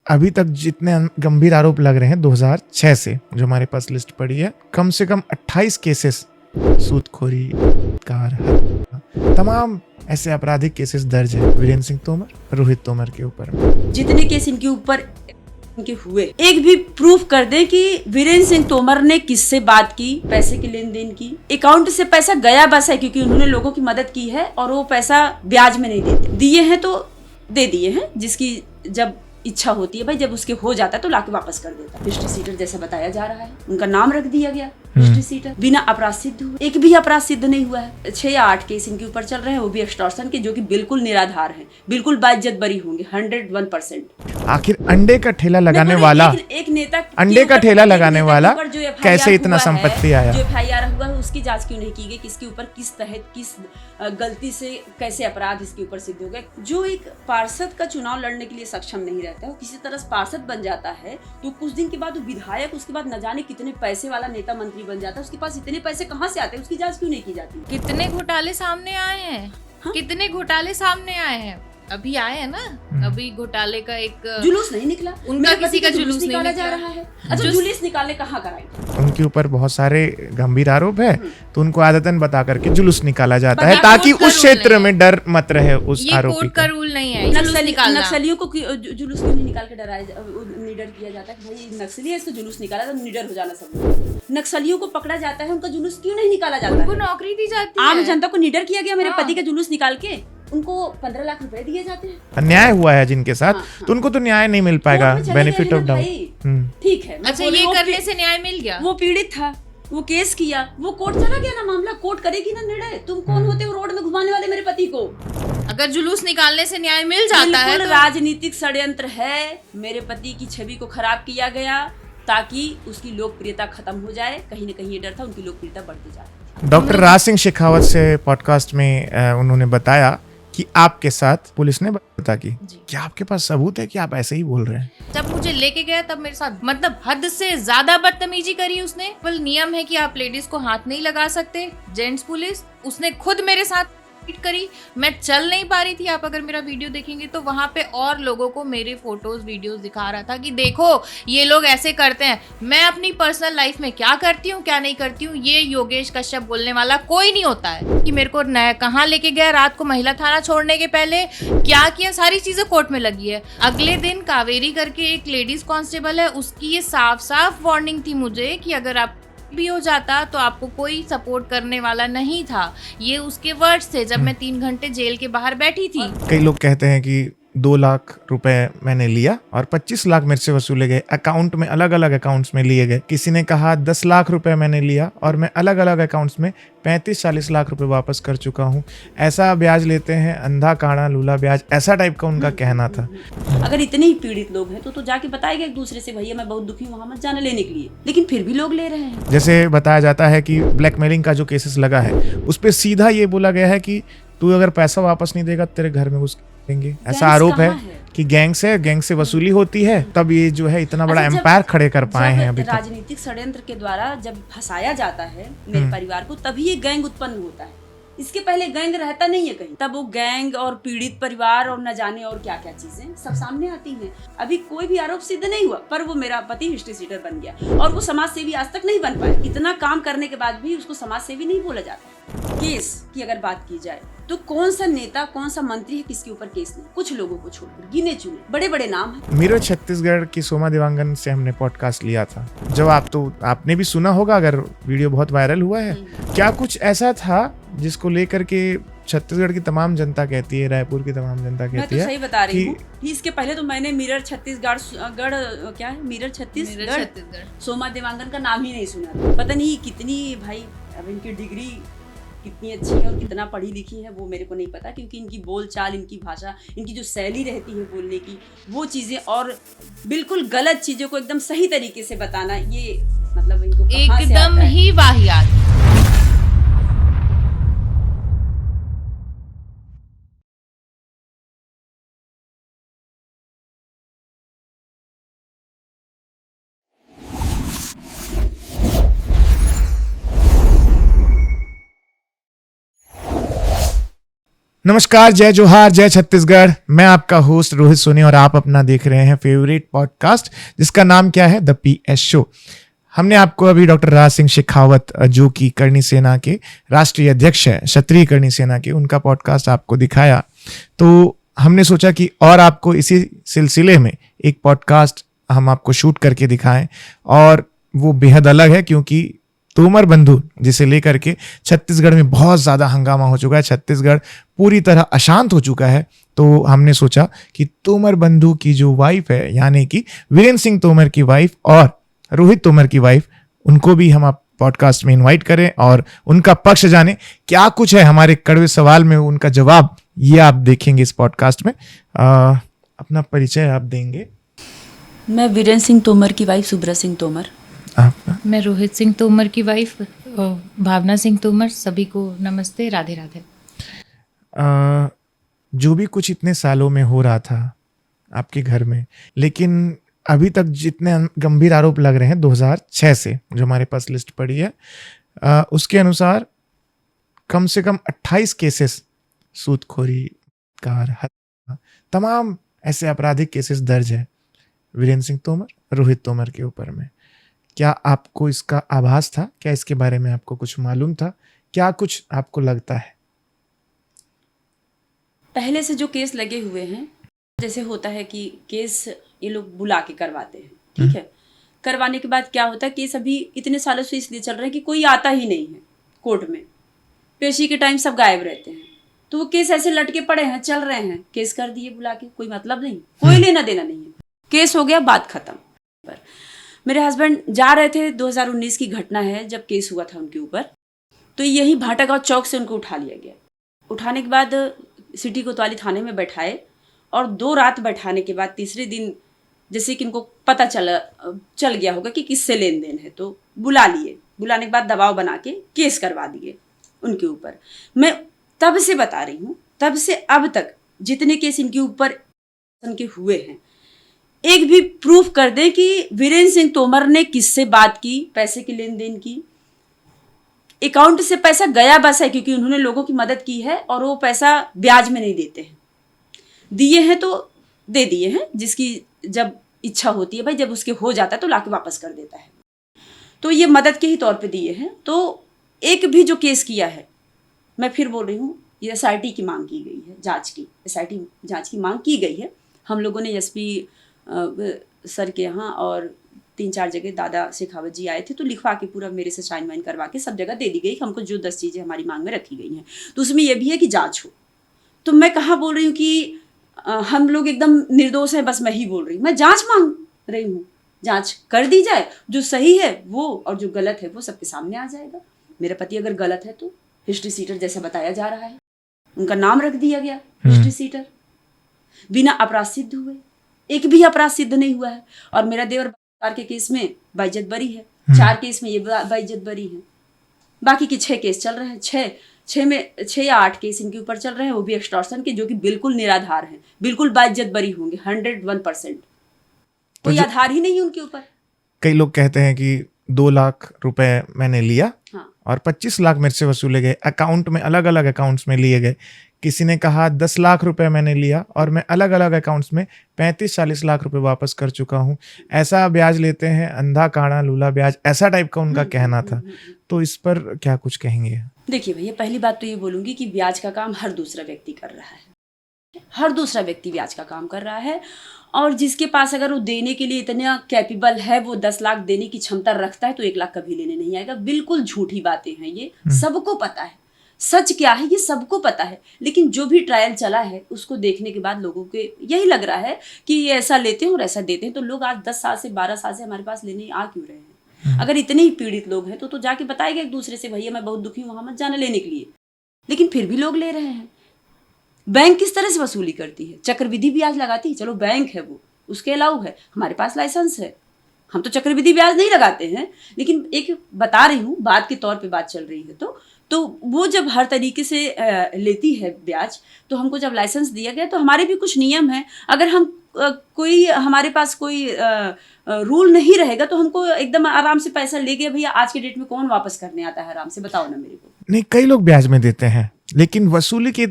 अभी तक जितने गंभीर आरोप लग रहे हैं 2006 से जो हमारे पास लिस्ट पड़ी है, कम से कम 28 केसेस, सूदखोरी, कार, हत्या, तमाम ऐसे आपराधिक केसेस दर्ज है वीरेंद्र सिंह तोमर, रोहित तोमर के ऊपर। जितने केस इनके ऊपर इनके हुए, एक भी प्रूफ कर दे कि वीरेंद्र सिंह तोमर ने किससे बात की, पैसे की लेन देन की, अकाउंट से पैसा गया बस है क्योंकि उन्होंने लोगों की मदद की है और वो पैसा ब्याज में नहीं देते, दिए हैं तो दे दिए हैं, जिसकी जब इच्छा होती है भाई, जब उसके हो जाता है तो लाके वापस कर देता है। हिस्ट्री सीटर जैसा बताया जा रहा है, उनका नाम रख दिया गया हिस्ट्री सीटर, बिना अपराध सिद्ध हुए। एक भी अपराध सिद्ध नहीं हुआ है। 6 या 8 केस इनके ऊपर चल रहे हैं, वो भी एक्सटॉर्शन के, जो कि बिल्कुल निराधार हैं, बिल्कुल बाइज्जत बरी होंगे 101%। आखिर अंडे का ठेला लगाने वाला, एक नेता अंडे का ठेला लगाने वाला कैसे इतना संपत्ति आया? जो FIR हुआ है उसकी जांच क्यों नहीं की गई? किसके ऊपर किस तहत किस गलती से कैसे अपराध इसके ऊपर सिद्ध हो गए? जो एक पार्षद का चुनाव लड़ने के लिए सक्षम नहीं रहता है, वो किसी तरह पार्षद बन जाता है तो कुछ दिन के बाद वो विधायक, उसके बाद न जाने कितने पैसे वाला नेता मंत्री बन जाता है। उसके पास इतने पैसे कहाँ से आते हैं? उसकी जांच क्यों नहीं की जाती? कितने घोटाले सामने आए हैं, कितने घोटाले सामने आए हैं, अभी आए हैं ना, अभी घोटाले का एक जुलूस नहीं निकला, उनका किसी का जुलूस नहीं निकाला जा रहा है। अच्छा, जुलूस निकाले कहाँ कराएंगे? उनके ऊपर बहुत सारे गंभीर आरोप है तो उनको आदतन बता करके जुलूस निकाला जाता है ताकि उस क्षेत्र में डर मत रहे उस आरोपी कोर्ट का रूल नहीं है जुलूस निकालना। नक्सलियों को जुलूस क्यों नहीं निकाल के निडर किया जाता है? भाई नक्सली है, इसको जुलूस निकाला तो निडर हो जाना सब। नक्सलियों को पकड़ा जाता है, उनका जुलूस क्यों नहीं निकाला जाता? उनको नौकरी दी जाती है। आम जनता को निडर किया गया। मेरे पति का जुलूस निकाल के उनको 15 लाख रुपए दिए जाते हैं। अन्याय हुआ है जिनके साथ, तो उनको तो न्याय नहीं मिल पाएगा, बेनिफिट ऑफ डाउट। ठीक है, अच्छा, ये करने से न्याय मिल गया? वो पीड़ित था, वो केस किया, वो कोर्ट चला गया ना, मामला कोर्ट करेगी ना निर्णय। तुम कौन होते हो रोड में घुमाने वाले मेरे पति को? अगर जुलूस निकालने से न्याय मिल जाता है तो राजनीतिक षड्यंत्र है। मेरे पति की छवि को खराब किया गया ताकि उसकी लोकप्रियता खत्म हो जाए। कहीं न कहीं ये डर था, उनकी लोकप्रियता बढ़ती जाए। डॉक्टर राज सिंह शेखावत से पॉडकास्ट में उन्होंने बताया कि आपके साथ पुलिस ने बता की, क्या आपके पास सबूत है कि आप ऐसे ही बोल रहे हैं? जब मुझे लेके गया तब मेरे साथ मतलब हद से ज्यादा बदतमीजी करी उसने। नियम है कि आप लेडीज को हाथ नहीं लगा सकते, जेंट्स पुलिस, उसने खुद मेरे साथ करी। मैं चल नहीं पा रही थी। आप अगर मेरा वीडियो देखेंगे तो वहां पे और लोगों को मेरे फोटोज वीडियोस दिखा रहा था कि देखो ये लोग ऐसे करते हैं। मैं अपनी पर्सनल लाइफ में क्या करती हूँ क्या नहीं करती हूँ, ये योगेश कश्यप बोलने वाला कोई नहीं होता है। कि मेरे को कहाँ लेके गया रात को, महिला थाना छोड़ने के पहले क्या किया, सारी चीजें कोर्ट में लगी है। अगले दिन कावेरी करके एक लेडीज कांस्टेबल है, उसकी ये साफ साफ वार्निंग थी मुझे कि अगर आप भी हो जाता तो आपको कोई सपोर्ट करने वाला नहीं था। ये उसके वर्ड्स थे जब मैं 3 घंटे जेल के बाहर बैठी थी। कई लोग कहते हैं कि 2 लाख रुपए मैंने लिया और 25 लाख मेरे से वसूले गए, अकाउंट में अलग अलग अकाउंट्स में लिए गए। किसी ने कहा 10 लाख रुपए मैंने लिया और मैं अलग अलग अकाउंट्स में 35-40 लाख रुपए वापस कर चुका हूँ। ऐसा ब्याज लेते हैं, अंधा काड़ा लूला ब्याज, ऐसा टाइप का उनका कहना था। अगर इतने ही पीड़ित लोग हैं तो जाके बताएगा एक दूसरे से, भैया मैं बहुत दुखी हूँ, वहाँ मत जाना लेने के लिए। लेकिन फिर भी लोग ले रहे हैं। जैसे बताया जाता है कि ब्लैकमेलिंग का जो केसेस लगा है उस पर सीधा ये बोला गया है कि तू अगर पैसा वापस नहीं देगा तेरे घर में घुस देंगे। ऐसा आरोप है कि गैंग से वसूली होती है, तब ये जो है इतना बड़ा एम्पायर खड़े कर पाए हैं अभी तक। राजनीतिक षड्यंत्र के द्वारा जब फंसाया जाता है मेरे परिवार को, तभी ये गैंग उत्पन्न होता है। इसके पहले गैंग रहता नहीं है कहीं, तब वो गैंग और पीड़ित परिवार और न जाने और क्या क्या चीजें सब सामने आती हैं। अभी कोई भी आरोप सिद्ध नहीं हुआ, पर वो मेरा पति हिस्ट्री सीटर बन गया और वो समाज सेवी आज तक नहीं बन पाए। इतना काम करने के बाद भी उसको समाज सेवी नहीं बोला जाता। केस की अगर बात की जाए तो कौन सा नेता, कौन सा मंत्री है किसके ऊपर केस नहीं? कुछ लोगों को छोड़कर गिने चुने बड़े बड़े नाम हैं। मिरर छत्तीसगढ़ की सोमा देवांगन से हमने पॉडकास्ट लिया था, जब आपने भी सुना होगा, अगर वीडियो बहुत वायरल हुआ है। क्या कुछ ऐसा था जिसको लेकर के छत्तीसगढ़ की तमाम जनता कहती है, रायपुर की तमाम जनता कहती है? मैं तो सही बता रही हूँ। इसके पहले तो मैंने मिरर छत्तीसगढ़ सोमा देवांगन का नाम ही नहीं सुना। पता नहीं कितनी, भाई अब इनकी डिग्री कितनी अच्छी है और कितना पढ़ी लिखी है वो मेरे को नहीं पता, क्योंकि इनकी बोलचाल, इनकी भाषा, इनकी जो शैली रहती है बोलने की, वो चीजें और बिल्कुल गलत चीजों को एकदम सही तरीके से बताना, ये मतलब इनको कहाँ से आता है? एकदम ही वाहियात। नमस्कार, जय जोहार, जय छत्तीसगढ़। मैं आपका होस्ट रोहित सोनी और आप अपना देख रहे हैं फेवरेट पॉडकास्ट जिसका नाम क्या है, द PS शो। हमने आपको अभी डॉक्टर राज सिंह शेखावत, जो कि करणी सेना के राष्ट्रीय अध्यक्ष है, क्षत्रिय करणी सेना के, उनका पॉडकास्ट आपको दिखाया। तो हमने सोचा कि और आपको इसी सिलसिले में एक पॉडकास्ट हम आपको शूट करके दिखाएं, और वो बेहद अलग है क्योंकि तोमर बंधु जिसे लेकर के छत्तीसगढ़ में बहुत ज़्यादा हंगामा हो चुका है, छत्तीसगढ़ पूरी तरह अशांत हो चुका है। तो हमने सोचा कि तोमर बंधु की जो वाइफ है, यानी कि वीरेंद्र सिंह तोमर की वाइफ और रोहित तोमर की वाइफ, उनको भी हम आप पॉडकास्ट में इनवाइट करें और उनका पक्ष जाने। क्या कुछ है हमारे कड़वे सवाल में, उनका जवाब ये आप देखेंगे इस पॉडकास्ट में। अपना परिचय आप देंगे? मैं वीरेंद्र सिंह तोमर की वाइफ सुब्रत सिंह तोमर। आपका? मैं रोहित सिंह तोमर की वाइफ भावना सिंह तोमर। सभी को नमस्ते, राधे राधे। जो भी कुछ इतने सालों में हो रहा था आपके घर में, लेकिन अभी तक जितने गंभीर आरोप लग रहे हैं 2006 से, जो हमारे पास लिस्ट पड़ी है, उसके अनुसार कम से कम 28 केसेस, सूदखोरी, कार, हत्या, तमाम ऐसे आपराधिक केसेस दर्ज है वीरेंद्र सिंह तोमर, रोहित तोमर के ऊपर में। क्या आपको इसका आभास था? क्या इसके बारे में आपको कुछ मालूम था? क्या कुछ आपको लगता है? पहले से जो केस लगे हुए हैं, जैसे होता है कि केस ये लोग बुला के करवाते हैं, ठीक है। करवाने के बाद क्या होता है, केस अभी इतने सालों से इसलिए चल रहे हैं कि कोई आता ही नहीं है कोर्ट में, पेशी के टाइम सब गायब रहते हैं, तो वो केस ऐसे लटके पड़े हैं, चल रहे हैं। केस कर दिए बुला के, कोई मतलब नहीं, कोई लेना देना नहीं है, केस हो गया, बात खत्म। पर मेरे हस्बैंड जा रहे थे, 2019 की घटना है जब केस हुआ था उनके ऊपर, तो यही भाटागांव चौक से उनको उठा लिया गया। उठाने के बाद सिटी कोतवाली थाने में बैठाए, और 2 रात बैठाने के बाद तीसरे दिन जैसे कि इनको पता चल गया होगा कि किससे लेन देन है, तो बुला लिए। बुलाने के बाद दबाव बना के केस करवा दिए उनके ऊपर। मैं तब से बता रही हूँ, तब से अब तक जितने केस इनके ऊपर के हुए हैं, एक भी प्रूफ कर दें कि वीरेंद्र सिंह तोमर ने किससे बात की, पैसे की लेन देन की, अकाउंट से पैसा गया बस है, क्योंकि उन्होंने लोगों की मदद की है और वो पैसा ब्याज में नहीं देते हैं। दिए हैं तो दे दिए हैं, जिसकी जब इच्छा होती है भाई, जब उसके हो जाता है तो लाके वापस कर देता है, तो ये मदद के ही तौर पे दिए हैं। तो एक भी जो केस किया है, मैं फिर बोल रही हूँ, ये SIT की मांग की गई है, जांच की, SIT जांच की मांग की गई है। हम लोगों ने SP सर के यहाँ और 3-4 जगह दादा शेखावत जी आए थे, तो लिखवा के पूरा मेरे से साइन वाइन करवा के सब जगह दे दी गई। हमको जो 10 चीज़ें हमारी मांग में रखी गई हैं, तो उसमें यह भी है कि जांच हो। तो मैं कहाँ बोल रही हूँ कि हम लोग एकदम निर्दोष हैं, बस मैं ही बोल रही हूँ। मैं जांच मांग रही हूँ, जांच कर दी जाए, जो सही है वो और जो गलत है वो सबके सामने आ जाएगा। मेरा पति अगर गलत है तो हिस्ट्री सीटर जैसा बताया जा रहा है, उनका नाम रख दिया गया हिस्ट्री सीटर, बिना अपराध सिद्ध हुए, एक भी अपराध सिद्ध नहीं हुआ है। और मेरा देवर के केस में बाइज्जत बरी है, 4 केस में ये बाइज्जत बरी है, बाकी के 6 केस चल रहे हैं। 6 या 8 केस इनके ऊपर चल रहे हैं, वो भी एक्सटॉर्शन के, जो कि बिल्कुल निराधार हैं, बिल्कुल बाइज्जत बरी होंगे 101%। कोई आधार ही नहीं है उनके ऊपर। कई लोग कहते हैं कि 2 लाख रुपए मैंने लिया, हाँ। और 25 लाख मेरे से वसूले गए, अकाउंट में, अलग अलग अकाउंट्स में लिए गए। किसी ने कहा 10 लाख रुपए मैंने लिया और मैं अलग अलग अकाउंट्स में 35-40 लाख रुपए वापस कर चुका हूँ। ऐसा ब्याज लेते हैं, अंधा काड़ा लूला ब्याज, ऐसा टाइप का उनका कहना था। तो इस पर क्या कुछ कहेंगे? देखिए भैया, पहली बात तो ये बोलूंगी कि ब्याज का काम हर दूसरा व्यक्ति कर रहा है, हर दूसरा व्यक्ति ब्याज का काम कर रहा है। और जिसके पास अगर वो देने के लिए इतना कैपेबल है, वो 10 लाख देने की क्षमता रखता है, तो 1 लाख कभी लेने नहीं आएगा। बिल्कुल झूठी बातें हैं ये, सबको पता है सच क्या है, ये सबको पता है। लेकिन जो भी ट्रायल चला है उसको देखने के बाद लोगों के यही लग रहा है कि ये ऐसा लेते हैं और ऐसा देते हैं। तो लोग आज 10 साल से 12 साल से हमारे पास लेने आ क्यों रहे हैं? अगर इतने ही पीड़ित लोग हैं तो जाके बताएगा एक दूसरे से, भैया मैं बहुत दुखी हूँ, वहां मत जाना लेने के लिए। लेकिन फिर भी लोग ले रहे हैं। बैंक किस तरह से वसूली करती है? चक्रवृद्धि ब्याज लगाती है, चलो बैंक है वो, उसके अलाउ है, हमारे पास लाइसेंस है, हम तो चक्रवृद्धि ब्याज नहीं लगाते हैं। लेकिन एक बता रही हूँ, बात के तौर पे बात चल रही है, तो वो जब हर तरीके से लेती है ब्याज, तो हमको जब लाइसेंस दिया गया तो हमारे भी कुछ नियम हैं। अगर हम कोई हमारे पास कोई रूल नहीं रहेगा तो हमको एकदम आराम से पैसा ले गया, भैया आज के डेट में कौन वापस करने आता है? आराम से बताओ ना मेरे को। नहीं, कई लोग ब्याज में देते हैं, लेकिन वसूली के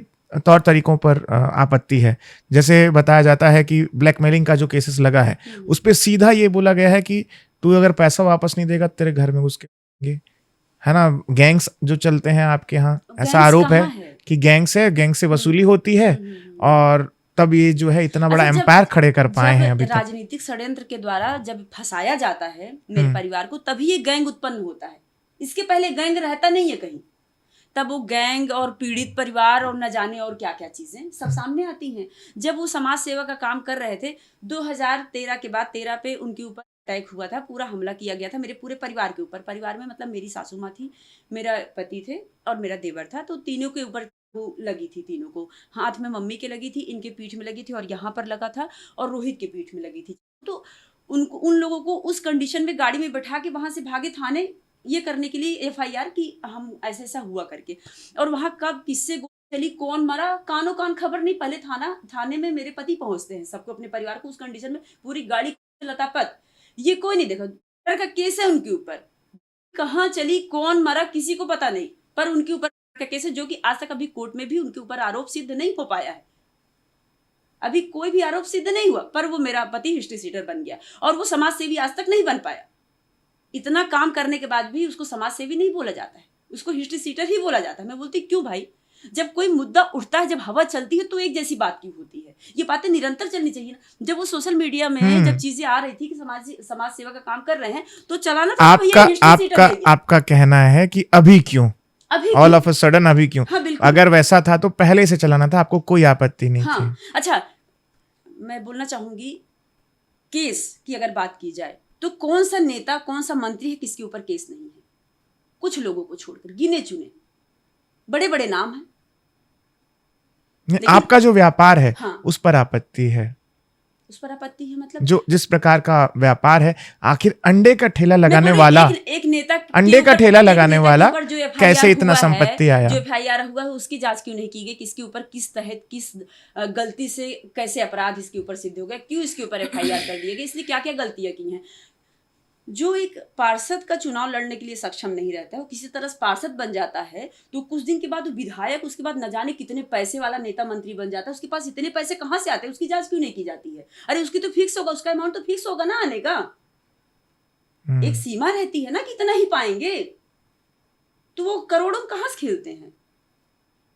तौर तरीकों पर आपत्ति है। जैसे बताया जाता है कि ब्लैकमेलिंग का जो केसेस लगा है उस पे सीधा ये बोला गया है कि तू अगर पैसा वापस नहीं देगा तेरे घर में घुस के आएंगे, है ना। गैंग्स जो चलते हैं आपके यहाँ, ऐसा आरोप है कि गैंग्स है, गैंग से वसूली होती है और तब ये जो है इतना बड़ा एम्पायर खड़े कर पाए हैं अभी तक। राजनीतिक षड्यंत्र के द्वारा जब फंसाया जाता है मेरे परिवार को, तभी ये गैंग उत्पन्न होता है। इसके पहले गैंग रहता नहीं है कहीं। तब वो गैंग और पीड़ित परिवार और न जाने और क्या क्या चीजें सब सामने आती हैं। जब वो समाज सेवा का काम कर रहे थे 2013 के बाद 13 पे उनके ऊपर अटैक हुआ था, पूरा हमला किया गया था मेरे पूरे परिवार के ऊपर। परिवार में मतलब मेरी सासू माँ थी, मेरा पति थे और मेरा देवर था, तो तीनों के ऊपर वो लगी थी। तीनों को हाथ में मम्मी के लगी थी, इनके पीठ में लगी थी और यहाँ पर लगा था और रोहित के पीठ में लगी थी। तो उन लोगों को उस कंडीशन में गाड़ी में बैठा के वहां से भागे थाने ये करने के लिए FIR कि हम ऐसा ऐसा हुआ करके। और वहां कब किससे गोली चली, कौन मरा, कानो कान खबर नहीं। पहले थाने में मेरे पति पहुंचते हैं, सबको अपने परिवार को उस कंडीशन में, पूरी गाड़ी लतापत, ये कोई नहीं देखा। का केस है उनके ऊपर, कहाँ चली, कौन मरा, किसी को पता नहीं, पर उनके ऊपर का केस है जो कि आज तक अभी कोर्ट में भी उनके ऊपर आरोप सिद्ध नहीं हो पाया है। अभी कोई भी आरोप सिद्ध नहीं हुआ, पर वो मेरा पति हिस्ट्री सीटर बन गया और वो समाज सेवी आज तक नहीं बन पाया। इतना काम करने के बाद भी उसको समाज सेवी नहीं बोला जाता है, उसको हिस्ट्री सीटर ही बोला जाता है। मैं बोलती क्यों भाई, जब कोई मुद्दा उठता है, जब हवा चलती है तो एक जैसी बात क्यों होती है? ये बातें निरंतर चलनी चाहिए ना। जब वो सोशल मीडिया में जब चीजें आ रही थी कि समाज सेवा का काम कर रहे हैं तो चलाना था। आपका कहना है कि अभी क्यों, ऑल ऑफ अ सडन अभी क्यों? हाँ, अगर वैसा था तो पहले से चलाना था, आपको कोई आपत्ति नहीं थी। अच्छा, मैं बोलना चाहूंगी केस की अगर बात की जाए तो कौन सा नेता, कौन सा मंत्री है किसके ऊपर केस नहीं है? कुछ लोगों को छोड़कर, गिने चुने बड़े बड़े नाम हैं। आपका जो व्यापार है हाँ, उस पर आपत्ति है। उस पर आपत्ति है मतलब जो जिस प्रकार का व्यापार है, आखिर अंडे का ठेला लगाने वाला, एक नेता अंडे का ठेला लगाने वाला कैसे इतना संपत्ति आया? जो FIR हुआ है उसकी जांच क्यों नहीं की गई? किसके ऊपर, किस तहत, किस गलती से कैसे अपराध इसके ऊपर सिद्ध हो गया? क्यों इसके ऊपर FIR कर दिए गए? इसलिए क्या क्या गलतियां की हैं? जो एक पार्षद का चुनाव लड़ने के लिए सक्षम नहीं रहता है, वो किसी तरह पार्षद बन जाता है तो कुछ दिन के बाद वो विधायक, उसके बाद न जाने कितने पैसे वाला नेता मंत्री बन जाता है। उसके पास इतने पैसे कहाँ से आते हैं? उसकी जांच क्यों नहीं की जाती है? अरे उसकी तो फिक्स होगा, उसका अमाउंट तो फिक्स होगा ना आने का। एक सीमा रहती है ना कि इतना ही पाएंगे, तो वो करोड़ों कहाँ से खेलते हैं?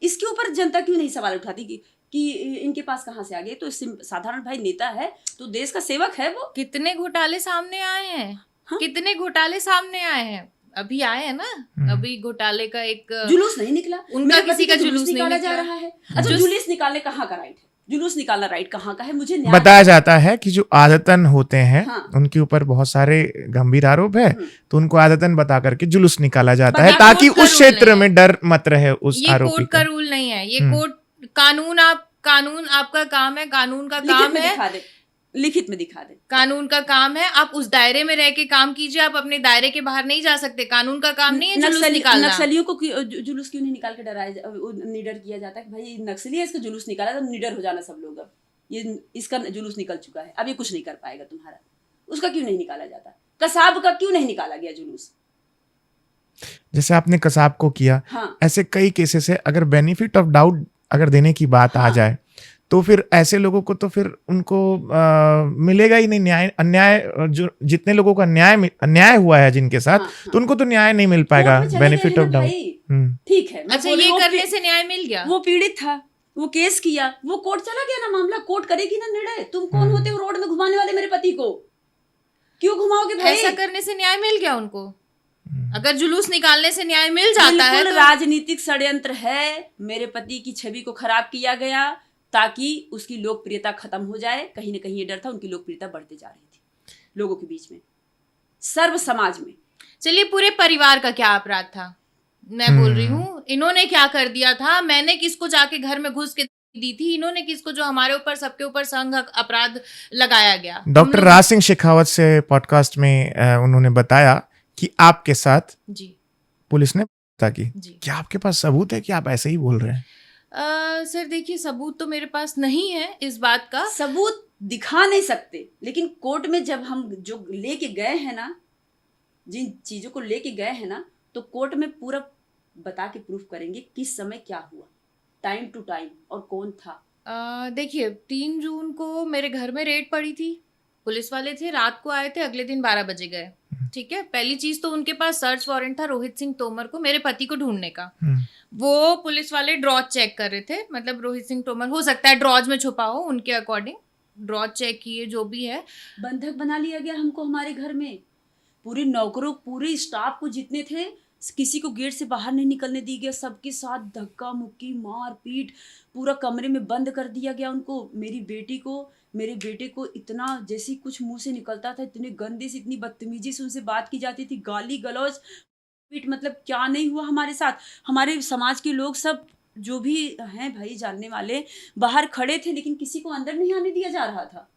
इसके ऊपर जनता क्यों नहीं सवाल उठाती कि इनके पास कहाँ से आ गए? तो साधारण भाई नेता है तो देश का सेवक है वो। कितने घोटाले सामने आए हैं, हाँ? कितने घोटाले सामने आए हैं, अभी आए हैं ना। अभी घोटाले का एक जुलूस नहीं निकला, उनका किसी का जुलूस निकाला जा रहा है। अच्छा, जुलूस निकालने कहाँ का राइट है? जुलूस निकालना राइट कहाँ का है? मुझे बताया जाता है कि जो आदतन होते हैं, हाँ, उनके ऊपर बहुत सारे गंभीर आरोप है, तो उनको आदतन बता करके जुलूस निकाला जाता है ताकि उस क्षेत्र में डर मत रहे उस आरोपी कोर्ट का रूल नहीं है, ये कोर्ट कानून आपका काम है, कानून का काम है, लिखित में दिखा दे। कानून का काम है, आप उस दायरे में रह के काम कीजिए, आप अपने दायरे के बाहर नहीं जा सकते। कानून का काम नहीं है जुलूस निकालना। नक्सलियों को जुलूस क्यों नहीं निकाल के निडर किया जाता है कि भाई नक्सली है, इसका जुलूस निकाला तो निडर हो जाना सब लोग। अब ये इसका जुलूस निकल चुका है, अब ये कुछ नहीं कर पाएगा तुम्हारा, उसका क्यों नहीं निकाला जाता? कसाब का क्यों नहीं निकाला गया जुलूस? जैसे आपने कसाब को किया, हाँ, ऐसे कई केसेस है। अगर बेनिफिट ऑफ डाउट अगर देने की बात आ जाए तो फिर ऐसे लोगों को तो फिर उनको मिलेगा ही नहीं न्याय। अन्याय, जो जितने लोगों का अन्याय हुआ है जिनके साथ, तो उनको तो न्याय नहीं मिल पाएगा। बेनिफिट ऑफ डाउट, ठीक है। अच्छा, ये करने से न्याय मिल गया? वो पीड़ित था, वो केस किया, वो कोर्ट चला गया ना, मामला कोर्ट करेगी ना निर्णय। तुम कौन होते हो रोड में घुमाने वाले मेरे पति को? क्यों घुमाओगे भाई? ऐसा करने से न्याय मिल गया उनको? अगर जुलूस निकालने से न्याय मिल जाता है तो राजनीतिक षड्यंत्र है। मेरे पति की छवि को खराब किया गया ताकि उसकी लोकप्रियता खत्म हो जाए। कहीं ना कहीं ये डर था, उनकी लोकप्रियता बढ़ती जा रही थी लोगों के बीच में, सर्व समाज में। चलिए, पूरे परिवार का क्या अपराध था? मैं बोल रही हूँ, इन्होंने क्या कर दिया था? मैंने किसको जाके घर में घुस के दी थी? इन्होंने किसको, जो हमारे ऊपर, सबके ऊपर संघ अपराध लगाया गया? डॉक्टर राज सिंह शेखावत से पॉडकास्ट में उन्होंने बताया कि आपके साथ जी पुलिस ने की। क्या आपके पास सबूत है कि आप ऐसे ही बोल रहे हैं? सर देखिए, सबूत तो मेरे पास नहीं है इस बात का। सबूत दिखा नहीं सकते, लेकिन कोर्ट में जब हम जो लेके गए हैं ना, जिन चीजों को लेके गए हैं ना, तो कोर्ट में पूरा बता के प्रूफ करेंगे किस समय क्या हुआ। टाइम टू टाइम, और कौन था? देखिए 3 जून को मेरे घर में रेड पड़ी थी, पुलिस वाले थे, रात को आए थे, अगले दिन 12 बजे गए। ठीक है, पहली चीज तो उनके पास सर्च वारंट था रोहित सिंह तोमर को, मेरे पति को ढूंढने का। वो पुलिस वाले ड्रॉज चेक कर रहे थे, मतलब रोहित सिंह तोमर हो सकता है ड्रॉज में छुपा हो, उनके अकॉर्डिंग ड्रॉज चेक किए, जो भी है। बंधक बना लिया गया हमको हमारे घर में, पूरे नौकरों, पूरे स्टाफ को जितने थे, किसी को गेट से बाहर नहीं निकलने दी गया, सबके साथ धक्का मुक्की, मार पीट, पूरा कमरे में बंद कर दिया गया उनको। मेरी बेटी को, मेरे बेटे को इतना जैसे कुछ मुंह से निकलता था, इतने गंदे से, इतनी बदतमीजी से उनसे बात की जाती थी, गाली गलौज पीट, मतलब क्या नहीं हुआ हमारे साथ। हमारे समाज के लोग सब जो भी हैं भाई जानने वाले बाहर खड़े थे, लेकिन किसी को अंदर नहीं आने दिया जा रहा था।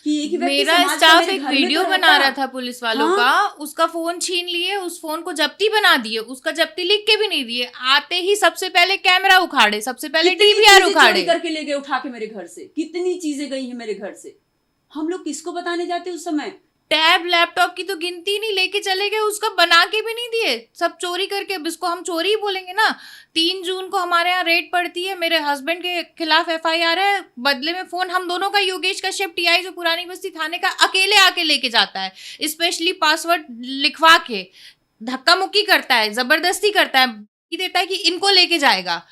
कि एक ही व्यक्ति मेरा समाज का स्टाफ मेरे एक घर में वीडियो तो बना रहता। रहा था पुलिस वालों हाँ। का, उसका फोन छीन लिए, उस फोन को जब्ती बना दिए, उसका जब्ती लिख के भी नहीं दिए, आते ही सबसे पहले कैमरा उखाड़े, सबसे पहले कितनी डीवीआर चीजें उखाड़े। चोरी करके ले गए उठा के मेरे घर से, कितनी चीजें गई हैं मेरे घर से। हम लोग किसको बताने जाते उस समय? टैब लैपटॉप की तो गिनती नहीं, लेके चले गए, उसका बना के भी नहीं दिए, सब चोरी करके। अब इसको हम चोरी ही बोलेंगे ना। 3 जून को हमारे यहाँ रेड पड़ती है, मेरे हस्बैंड के खिलाफ एफआईआर है, बदले में फोन हम दोनों का, योगेश कश्यप टीआई जो पुरानी बस्ती थाने का, अकेले आके लेके जाता है, स्पेशली पासवर्ड लिखवा के धक्का मुक्की करता है, जबरदस्ती करता है, देता है कि इनको लेके जाएगा।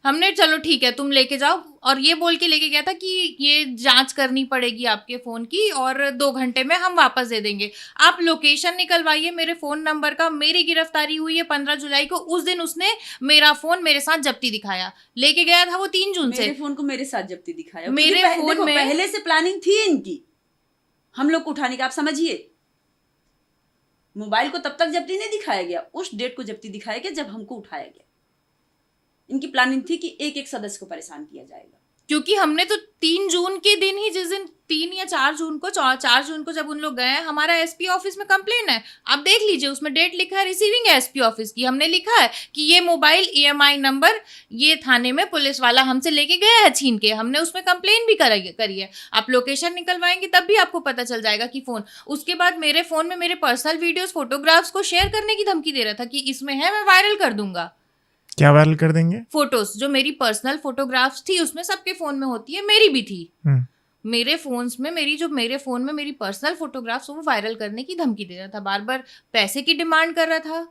हमने चलो ठीक है तुम लेके जाओ, और ये बोल के लेके गया था कि ये जांच करनी पड़ेगी आपके फ़ोन की और 2 घंटे में हम वापस दे देंगे, आप लोकेशन निकलवाइए मेरे फ़ोन नंबर का। मेरी गिरफ्तारी हुई है 15 जुलाई को, उस दिन उसने मेरा फ़ोन मेरे साथ जब्ती दिखाया, लेके गया था वो 3 जून से। मेरे फोन को मेरे साथ जब्ती दिखाया, मेरे क्योंकि फोन देखो, में पहले से प्लानिंग थी इनकी हम लोग को उठाने की। आप समझिए, मोबाइल को तब तक जब्ती नहीं दिखाया गया, उस डेट को जब्ती दिखाया गया जब हमको उठाया गया। इनकी प्लानिंग थी कि एक एक सदस्य को परेशान किया जाएगा। क्योंकि हमने तो 3 जून के दिन ही, जिस दिन 3 या 4 जून को, 4 जून को जब उन लोग गए, हमारा एसपी ऑफिस में कंप्लेन है, आप देख लीजिए, उसमें डेट लिखा है रिसीविंग एसपी ऑफिस की। हमने लिखा है कि ये मोबाइल ईएमआई नंबर ये थाने में पुलिस वाला हमसे लेके गया है छीन के, हमने उसमें कंप्लेन भी करी है। आप लोकेशन निकलवाएंगे तब भी आपको पता चल जाएगा कि फ़ोन। उसके बाद मेरे फ़ोन में मेरे पर्सनल वीडियोज़, फोटोग्राफ्स को शेयर करने की धमकी दे रहा था कि इसमें है, मैं वायरल कर दूंगा। क्या वायरल कर देंगे? फोटोज, जो मेरी पर्सनल फोटोग्राफ्स थी, उसमें सबके फोन में होती है, मेरी भी थी। मेरे फोन्स में मेरे फोन में मेरी पर्सनल फोटोग्राफ्स, वो वायरल करने की धमकी दे रहा था, बार बार पैसे की डिमांड कर रहा था,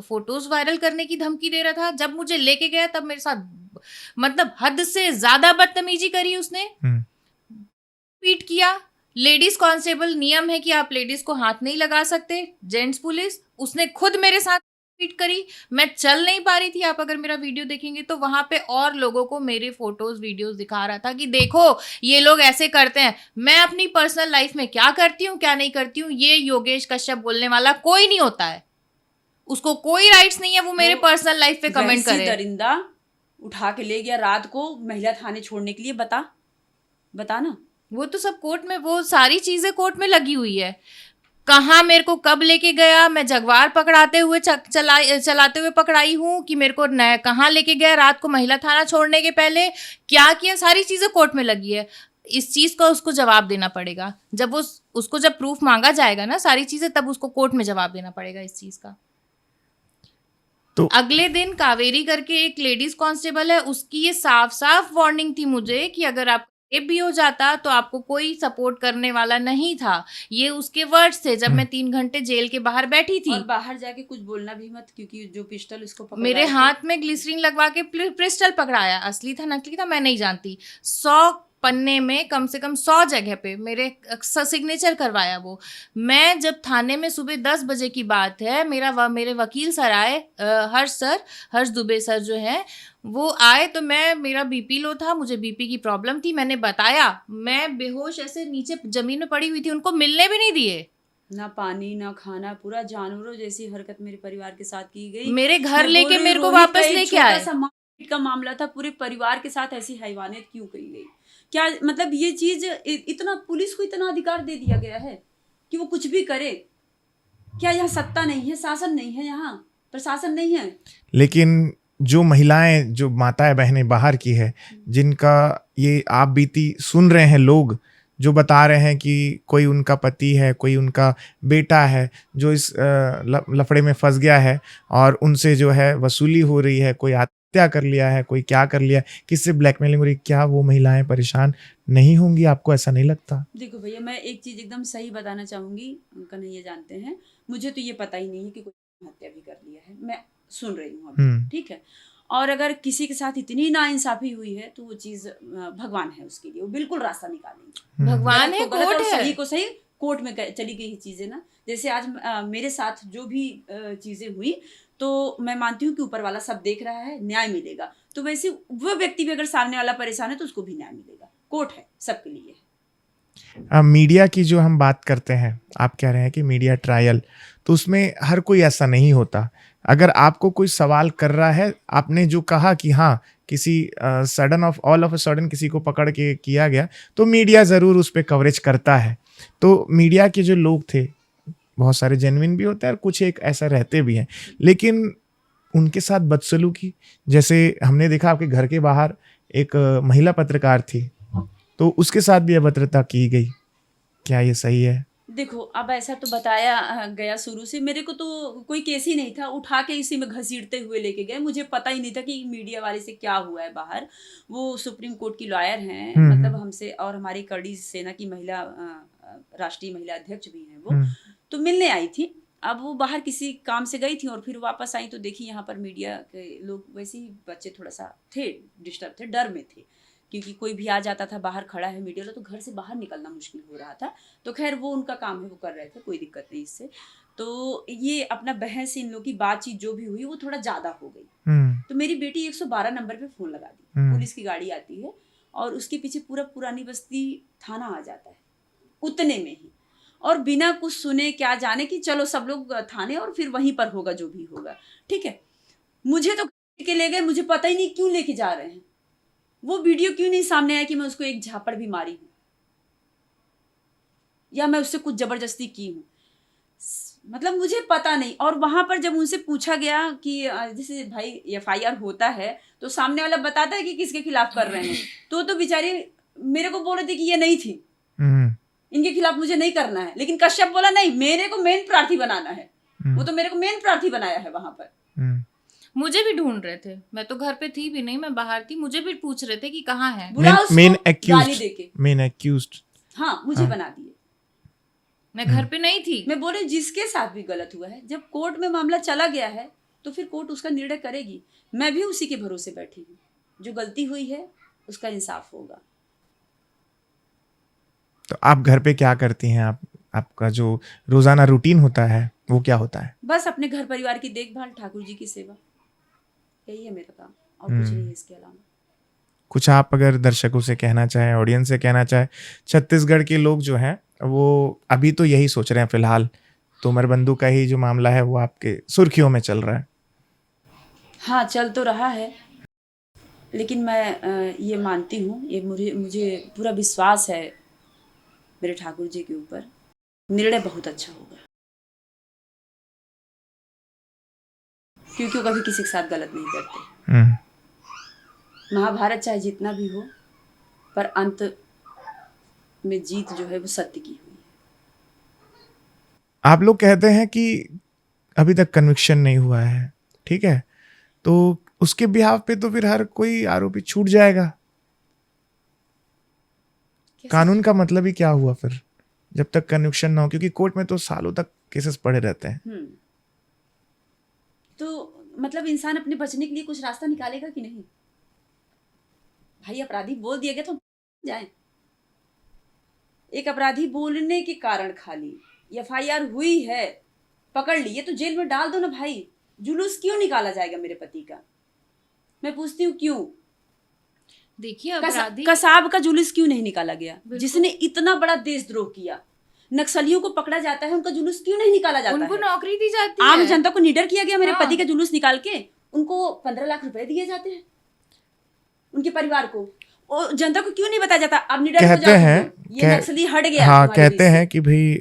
फोटोज वायरल करने की धमकी दे रहा था। जब मुझे लेके गया तब मेरे साथ मतलब हद से ज्यादा बदतमीजी करी उसने, पीट किया। लेडीज कांस्टेबल, नियम है कि आप लेडीज को हाथ नहीं लगा सकते, जेंट्स पुलिस, उसने खुद मेरे साथ पीट करी, मैं चल नहीं पा रही थी। आप अगर मेरा वीडियो देखेंगे तो वहां पे और लोगों को मेरे फोटोज वीडियोस दिखा रहा था कि देखो ये लोग ऐसे करते हैं। मैं अपनी पर्सनल लाइफ में क्या करती हूँ क्या नहीं करती हूँ, ये योगेश कश्यप बोलने वाला कोई नहीं होता है, उसको कोई राइट्स नहीं है वो मेरे पर्सनल लाइफ पे कमेंट करे। दरिंदा उठा के ले गया रात को महिला थाने छोड़ने के लिए, बता ना। वो तो सब कोर्ट में, वो सारी चीजें कोर्ट में लगी हुई है। कहाँ मेरे को कब लेके गया, मैं जगवार पकड़ाते हुए चलाते हुए पकड़ाई हूँ कि मेरे को कहाँ लेके गया रात को महिला थाना छोड़ने के पहले, क्या किया, सारी चीजें कोर्ट में लगी है। इस चीज का उसको जवाब देना पड़ेगा, जब उसको जब प्रूफ मांगा जाएगा ना सारी चीजें, तब उसको कोर्ट में जवाब देना पड़ेगा इस चीज का। तो अगले दिन कावेरी करके एक लेडीज कांस्टेबल है, उसकी ये साफ साफ वार्निंग थी मुझे कि अगर आप भी हो जाता तो आपको कोई सपोर्ट करने वाला नहीं था। ये उसके वर्ड्स थे जब मैं 3 घंटे जेल के बाहर बैठी थी। और बाहर जाके कुछ बोलना भी मत, क्योंकि जो पिस्टल उसको पकड़ाया, मेरे हाथ में ग्लिसरीन लगवा के पिस्टल पकड़ाया, असली था नकली था मैं नहीं जानती। 100 पन्ने में कम से कम 100 जगह पे मेरे सिग्नेचर करवाया वो। मैं जब थाने में सुबह 10 बजे की बात है, मेरे वकील सर आए, हर्ष दुबे सर जो हैं वो आए, तो मेरा बीपी लो था, मुझे बीपी की प्रॉब्लम थी, मैंने बताया, मैं बेहोश ऐसे नीचे जमीन में पड़ी हुई थी, उनको मिलने भी नहीं दिए, ना पानी ना खाना, पूरा जानवरों जैसी हरकत मेरे परिवार के साथ की गई। मेरे घर लेके मेरे को वापस लेके आए। का मामला था, पूरे परिवार के साथ ऐसी हैवानियत क्यों करी गई? क्या मतलब ये चीज, इतना पुलिस को इतना अधिकार दे दिया गया है कि वो कुछ भी करे? क्या यहाँ सत्ता नहीं है, शासन नहीं है, यहाँ प्रशासन नहीं है? लेकिन जो महिलाएं, जो माताएं बहनें बाहर की है, जिनका ये आप बीती सुन रहे हैं, लोग जो बता रहे हैं कि कोई उनका पति है, कोई उनका बेटा है जो इस लफड़े में फंस गया है और उनसे जो है वसूली हो रही है, कोई हत्या कर लिया है, कोई क्या कर लिया, किससे ब्लैकमेलिंग हो रही, क्या वो महिलाएं परेशान नहीं होंगी? आपको ऐसा नहीं लगता? देखो भैया, मैं एक चीज एकदम सही बताना चाहूंगी, कन्हैया जानते हैं, मुझे तो ये पता ही नहीं है कि कोई हत्या भी कर लिया है। मैं सुन रही हूँ अभी, ठीक है। और अगर किसी के साथ इतनी नाइंसाफी हुई है तो वो चीज भगवान है उसके लिए, वो बिल्कुल रास्ता निकालेंगे। भगवान गलत है, को गलत कोर्ट और है। सही को सही, कोर्ट में चली गई चीजें ना। जैसे आज मेरे साथ जो भी चीजें हुई, तो मैं मानती हूँ कि ऊपर वाला सब देख रहा है, न्याय मिलेगा। तो वैसे वो व्यक्ति भी अगर सामने वाला परेशान है तो उसको भी न्याय मिलेगा। कोर्ट है, सबके लिए है। मीडिया की जो हम बात करते हैं, आप कह रहे हैं कि मीडिया ट्रायल, तो उसमें हर कोई ऐसा नहीं होता। अगर आपको कोई सवाल कर रहा है, आपने जो कहा कि हाँ किसी ऑल ऑफ अ सडन किसी को पकड़ के किया गया, तो मीडिया ज़रूर उस पर कवरेज करता है। तो मीडिया के जो लोग थे, बहुत सारे जेन्युइन भी होते हैं और कुछ एक ऐसा रहते भी हैं, लेकिन उनके साथ बदसलूकी, जैसे हमने देखा आपके घर के बाहर एक महिला पत्रकार थी, तो उसके साथ भी अभद्रता की गई, क्या ये सही है? देखो, अब ऐसा तो बताया गया शुरू से, मेरे को तो कोई केस ही नहीं था, उठा के इसी में घसीटते हुए लेके गए। मुझे पता ही नहीं था कि मीडिया वाले से क्या हुआ है बाहर। वो सुप्रीम कोर्ट की लॉयर हैं, मतलब हमसे, और हमारी कड़ी सेना की महिला राष्ट्रीय महिला अध्यक्ष भी हैं वो, तो मिलने आई थी। अब वो बाहर किसी काम से गई थी और फिर वापस आई तो देखी यहाँ पर मीडिया के लोग, वैसे ही बच्चे थोड़ा सा थे, डिस्टर्ब थे, डर में थे, क्योंकि कोई भी आ जाता था, बाहर खड़ा है मीडिया वाला, तो घर से बाहर निकलना मुश्किल हो रहा था। तो खैर वो उनका काम है, वो कर रहे थे, कोई दिक्कत नहीं इससे। तो ये अपना बहस, इन लोगों की बातचीत जो भी हुई वो थोड़ा ज़्यादा हो गई। तो मेरी बेटी 112 नंबर पे फ़ोन लगा दी, पुलिस की गाड़ी आती है और उसके पीछे पूरा पुरानी बस्ती थाना आ जाता है उतने में ही, और बिना कुछ सुने क्या जाने कि चलो सब लोग थाने और फिर वहीं पर होगा जो भी होगा, ठीक है। मुझे तो के ले गए, मुझे पता ही नहीं क्यों लेके जा रहे हैं। वो वीडियो क्यों नहीं सामने आया कि मैं उसको एक झापड़ भी मारी हूं या मैं उससे कुछ जबरदस्ती की हूं, मतलब मुझे पता नहीं। और वहां पर जब उनसे पूछा गया कि जैसे भाई FIR होता है तो सामने वाला बताता है कि किसके खिलाफ कर रहे हैं, तो बेचारे मेरे को बोले थे कि ये नहीं थी, इनके खिलाफ मुझे नहीं करना है। लेकिन कश्यप बोला नहीं, मेरे को मेन प्रार्थी बनाना है। वो तो मेरे को मेन प्रार्थी बनाया है वहां पर। मुझे भी ढूंढ रहे थे, मैं तो घर पे थी भी नहीं, मैं बाहर थी। मुझे भी पूछ रहे थे कि कहाँ है। मेन एक्यूज्ड, हाँ, मुझे बना दिए। मैं घर पे नहीं थी। मैं बोले जिसके साथ भी गलत हुआ है, जब कोर्ट में मामला चला गया है तो फिर कोर्ट उसका निर्णय करेगी। मैं भी उसी के भरोसे बैठी हूँ, जो गलती हुई है उसका इंसाफ होगा। तो आप घर पे क्या करती हैं? आपका जो रोजाना रूटीन होता है वो क्या होता है? बस अपने घर परिवार की देखभाल, ठाकुर जी की सेवा, यही है मेरा काम, और कुछ नहीं है इसके अलावा। कुछ आप अगर दर्शकों से कहना चाहें, ऑडियंस से कहना चाहें, छत्तीसगढ़ के लोग जो हैं वो अभी तो यही सोच रहे हैं, फिलहाल तोमर बंधु का ही जो मामला है वो आपके सुर्खियों में चल रहा है। हाँ, चल तो रहा है, लेकिन मैं ये मानती हूँ, ये मुझे पूरा विश्वास है मेरे ठाकुर जी के ऊपर, निर्णय बहुत अच्छा होगा, क्योंकि वो कभी किसी के साथ गलत नहीं करते। महाभारत चाहे जितना भी हो, पर अंत में जीत जो है वो सत्य की हुई है। आप लोग कहते हैं कि अभी तक कन्विक्शन नहीं हुआ है, ठीक है, तो उसके बिहाफ पे तो फिर हर कोई आरोपी छूट जाएगा। कानून का मतलब ही क्या हुआ फिर, जब तक कन्विक्शन ना हो? क्योंकि कोर्ट में तो सालों तक केसेस पड़े रहते हैं। तो मतलब इंसान अपने बचने के लिए कुछ रास्ता निकालेगा कि नहीं? भाई अपराधी बोल दिया गया तो जाए। एक अपराधी बोलने के कारण खाली FIR हुई है, पकड़ लिए तो जेल में डाल दो ना भाई। जुलूस क्यों निकाला जाएगा मेरे पति का? मैं पूछती हूँ क्यों? देखिए, अपराधी कसाब का जुलूस क्यों नहीं निकाला गया, जिसने इतना बड़ा देशद्रोह किया? नक्सलियों को पकड़ा जाता है, उनका जुलूस क्यों नहीं निकाला जाता? उनको नौकरी दी जाती है। आम जनता को निडर किया गया। मेरे पति का जुलूस निकाल के उनको 15 लाख रुपए दिए जाते हैं, उनके परिवार को। और जनता को क्यों नहीं बताया जाता? अब निडर कहते हैं ये नक्सली हट गया। हाँ, कहते हैं कि भाई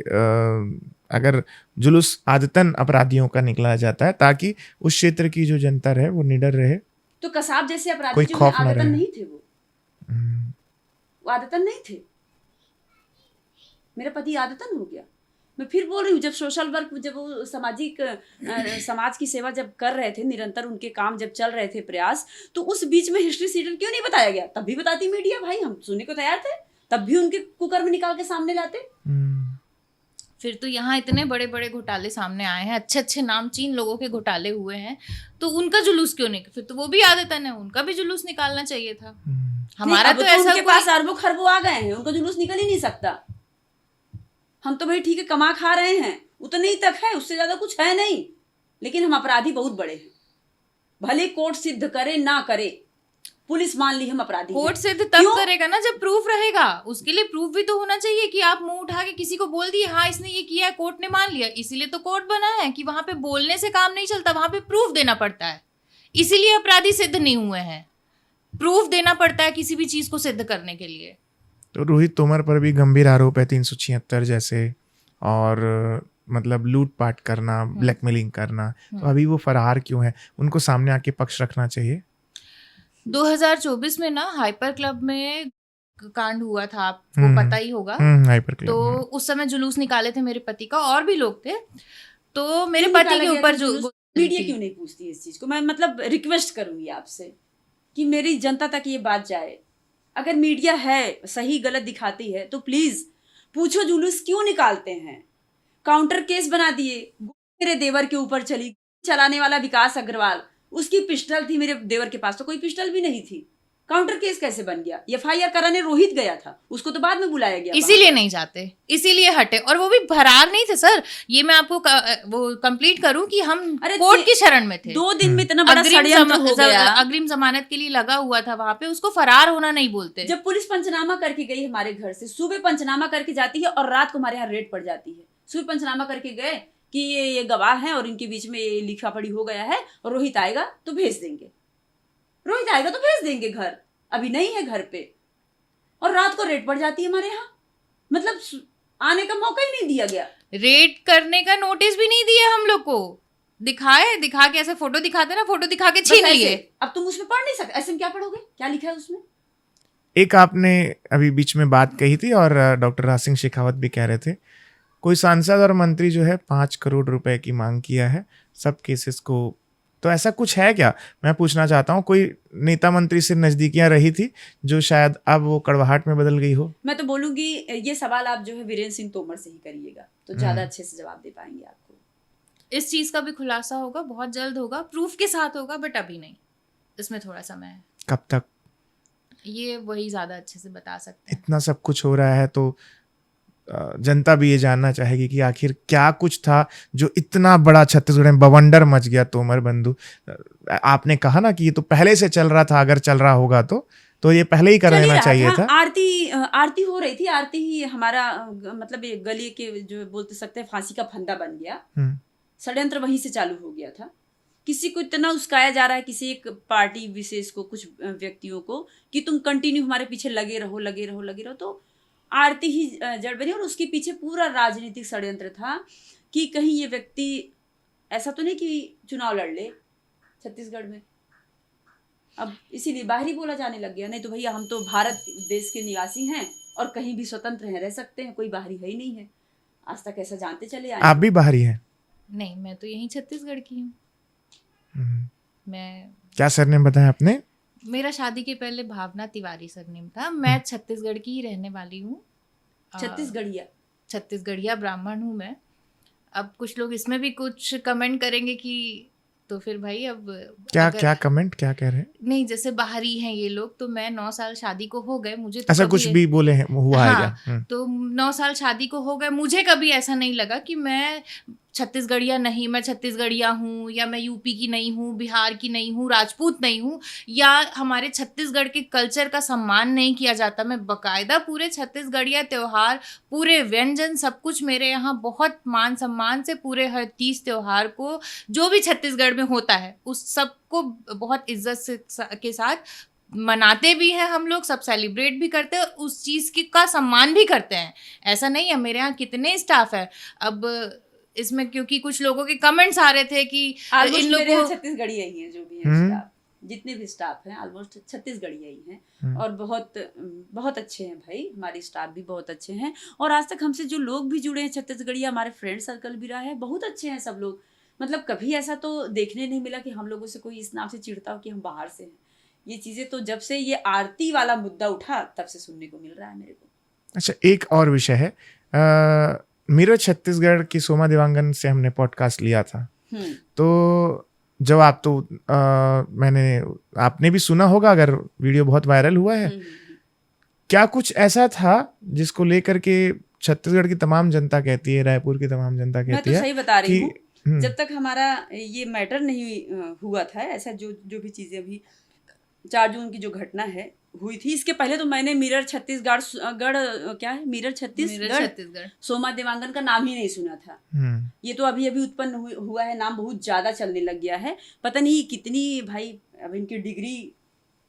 अगर जुलूस आदतन अपराधियों का निकला जाता है ताकि उस क्षेत्र की जो जनता रहे वो निडर रहे। तो कसाब जैसे अपराधी जो आदतन नहीं थे, वो आदतन नहीं थे। मेरा पति आदतन हो गया। मैं फिर बोल रही हूँ, जब सोशल वर्क, जब वो सामाजिक समाज की सेवा जब कर रहे थे, निरंतर उनके काम जब चल रहे थे प्रयास, तो उस बीच में हिस्ट्री सीरियल क्यों नहीं बताया गया? तब भी बताती मीडिया, भाई हम सुनने को तैयार थे, तब भी उनके कुकर्म निकाल के सामने लाते। फिर तो यहाँ इतने बड़े बड़े घोटाले सामने आए हैं, अच्छे अच्छे नामचीन लोगों के घोटाले हुए हैं, तो उनका जुलूस क्यों नहीं? फिर तो वो भी आदतन है, उनका भी जुलूस निकालना चाहिए था। हमारा तो ऐसा उनके पास अरबों खरबों आ गए हैं, उनका जुलूस निकल ही नहीं सकता। हम तो भाई ठीक है कमा खा रहे हैं, उतने ही तक है, उससे ज्यादा कुछ है नहीं, लेकिन हम अपराधी बहुत बड़े हैं। भले कोर्ट सिद्ध करे ना करे, पुलिस मान ली हम अपराधी। कोर्ट सिद्ध तब करेगा ना जब प्रूफ रहेगा, उसके लिए प्रूफ भी तो होना चाहिए कि आप मुंह उठा के किसी को बोल दिए हाँ इसने ये किया है, कोर्ट ने मान लिया। इसीलिए तो कोर्ट बना है कि वहां पे बोलने से काम नहीं चलता, वहां पे प्रूफ देना पड़ता है। इसीलिए अपराधी सिद्ध नहीं हुए हैं, प्रूफ देना पड़ता है किसी भी चीज को सिद्ध करने के लिए। तो रोहित तोमर पर भी गंभीर आरोप है 376 जैसे, और मतलब लूटपाट करना, ब्लैकमेलिंग करना, तो अभी वो फरार क्यों है? उनको सामने आके पक्ष रखना चाहिए। 2024 में ना हाइपर क्लब में कांड हुआ था, आपको पता ही होगा। हाइपर क्लब, तो उस समय जुलूस निकाले थे मेरे पति का, और भी लोग थे, तो मेरे पति के ऊपर जो मीडिया क्यों नहीं पूछती इस चीज को? मैं मतलब रिक्वेस्ट करूंगी आपसे कि मेरी जनता तक ये बात जाए। अगर मीडिया है सही गलत दिखाती है तो प्लीज पूछो, जुलूस क्यों निकालते हैं? काउंटर केस बना दिए, मेरे देवर के ऊपर चली, चलाने वाला विकास अग्रवाल, उसकी पिस्टल थी, मेरे देवर के पास तो कोई पिस्टल भी नहीं थी। काउंटर केस कैसे बन गया? FIR कराने रोहित गया था, उसको तो बाद में बुलाया गया। इसीलिए नहीं जाते, इसीलिए हटे, और वो भी फरार नहीं थे सर। ये मैं आपको वो कंप्लीट करूं कि हम कोर्ट की शरण में थे। 2 दिन में इतना बड़ा षड्यंत्र हो गया, अग्रिम जमानत के लिए लगा हुआ था वहां पे, उसको फरार होना नहीं बोलते। जब पुलिस पंचनामा करके गई हमारे घर से, सुबह पंचनामा करके जाती है और रात को हमारे यहाँ रेड पड़ जाती है। सुबह पंचनामा करके गए कि ये गवाह हैं और इनके बीच में ये लिखा पढ़ी हो गया है, और रोहित आएगा तो भेज देंगे, रोहित आएगा तो भेज देंगे घर, अभी नहीं है घर पे, और रात को रेड पड़ जाती है हमारे यहाँ। मतलब आने का मौका ही नहीं दिया गया, रेड करने का नोटिस भी नहीं दिया हम लोग को। दिखा के ऐसे फोटो दिखाते ना, फोटो दिखा के छीन लिए। अब तुम उसमें पढ़ नहीं सकते, ऐसे में क्या पढ़ोगे? क्या लिखा है उसमें? एक आपने अभी बीच में बात कही थी, और डॉक्टर राज सिंह शेखावत भी कह रहे थे, कोई सांसद और मंत्री जो है 5 करोड़ रुपए की मांग किया है सब केसेस को। तो ऐसा कुछ है क्या? मैं पूछना चाहता हूँ, कोई नेता मंत्री से नजदीकियां रही थी जो शायद अब वो कड़वाहट में बदल गई हो? मैं तो बोलूंगी ये सवाल आप जो है वीरेंद्र सिंह तोमर से ही करिएगा, तो ज्यादा अच्छे से जवाब दे पाएंगे आपको। इस चीज का भी खुलासा होगा, बहुत जल्द होगा, प्रूफ के साथ होगा, बट अभी नहीं, इसमें थोड़ा समय है। कब तक? ये वही ज्यादा अच्छे से बता सकते हैं। इतना सब कुछ हो रहा है तो जनता भी ये जानना चाहेगी कि आखिर क्या कुछ था जो इतना बड़ा छत्तीसगढ़ में बवंडर मच गया। तोमर बंधु, आपने कहा ना कि ये तो पहले से चल रहा था, अगर चल रहा होगा तो ये पहले ही कर लेना चाहिए था। आरती हो रही थी, आरती ही हमारा मतलब ये गले के जो बोलते सकते हैं फांसी का फंदा बन गया। षड्यंत्र वहीं से चालू हो गया था। किसी को इतना उस्काया जा रहा है, किसी एक पार्टी विशेष को, कुछ व्यक्तियों को, कि तुम कंटिन्यू हमारे पीछे लगे रहो, तो आरती ही जड़ बनी। और उसके पीछे पूरा राजनीतिक षड्यंत्र था कि कहीं ये व्यक्ति ऐसा तो नहीं कि चुनाव लड़ ले छत्तीसगढ़ में। अब इसीलिए बाहर ही बोला जाने लग गया, नहीं तो भैया हम तो भारत देश के निवासी हैं और कहीं भी स्वतंत्र हैं, रह सकते हैं, कोई बाहरी है ही नहीं है। आज तक ऐसा जानते चले आए। आप भी बाहरी हैं? नहीं, मैं तो यहीं छत्तीसगढ़ की हूँ। मैं क्या सरनेम बताया आपने? मेरा शादी के पहले भावना तिवारी सरनेम था। मैं छत्तीसगढ़ की ही रहने वाली हूँ। छत्तीसगढ़िया ब्राह्मण हूँ मैं। अब कुछ लोग इसमें भी कुछ कमेंट करेंगे कि तो फिर भाई अब क्या कमेंट क्या कह रहे हैं? नहीं, जैसे बाहरी हैं ये लोग, तो मैं 9 साल शादी को हो गए, मुझे तो ऐसा कुछ भी बोले हैं हुआ है क्या? तो 9 साल शादी को हो गए, मुझे कभी ऐसा नहीं लगा कि मैं छत्तीसगढ़िया नहीं, मैं छत्तीसगढ़िया हूँ, या मैं यूपी की नहीं हूँ, बिहार की नहीं हूँ, राजपूत नहीं हूँ, या हमारे छत्तीसगढ़ के कल्चर का सम्मान नहीं किया जाता। मैं बकायदा पूरे छत्तीसगढ़िया त्यौहार, पूरे व्यंजन, सब कुछ मेरे यहाँ बहुत मान सम्मान से पूरे हर 30 त्यौहार को जो भी छत्तीसगढ़ में होता है उस सबको बहुत इज्जत के साथ मनाते भी हैं हम लोग, सब सेलिब्रेट भी करते हैं, उस चीज़ का सम्मान भी करते हैं। ऐसा नहीं है, मेरे यहाँ कितने स्टाफ है। अब इसमें क्योंकि कुछ लोगों के कमेंट्स आ रहे थे कि इन लोगों छत्तीसगढ़ी ही है जो भी है, जितने भी स्टाफ हैं ऑलमोस्ट छत्तीसगढ़िया ही हैं और बहुत बहुत अच्छे हैं भाई, हमारे स्टाफ भी बहुत अच्छे हैं और आज तक हमसे जो लोग भी जुड़े हैं छत्तीसगढ़िया, हमारे फ्रेंड सर्कल भी रहा है, बहुत अच्छे हैं सब लोग। मतलब कभी ऐसा तो देखने नहीं मिला कि हम लोगों से कोई इस नाम से चिढ़ता हो कि हम बाहर से हैं। ये चीज़ें तो जब से ये आरती वाला मुद्दा उठा तब से सुनने को मिल रहा है मेरे को। अच्छा, एक और विषय है, मिरर छत्तीसगढ़ की सोमा देवांगन से हमने पॉडकास्ट लिया था, तो जब आप तो आपने भी सुना होगा, अगर वीडियो बहुत वायरल हुआ है, क्या कुछ ऐसा था जिसको लेकर के छत्तीसगढ़ की तमाम जनता कहती है, रायपुर की तमाम जनता कहती है? मैं तो सही बता रही हूँ, जब तक हमारा ये मैटर नहीं हुआ था, ऐसा जो भी चीजें अभी 4 जून की जो घटना है हुई थी, इसके पहले तो मैंने मिरर छत्तीसगढ़ सोमा देवांगन का नाम ही नहीं सुना था। ये तो अभी अभी उत्पन्न हुआ है, नाम बहुत ज्यादा चलने लग गया है। पता नहीं कितनी भाई अब इनकी डिग्री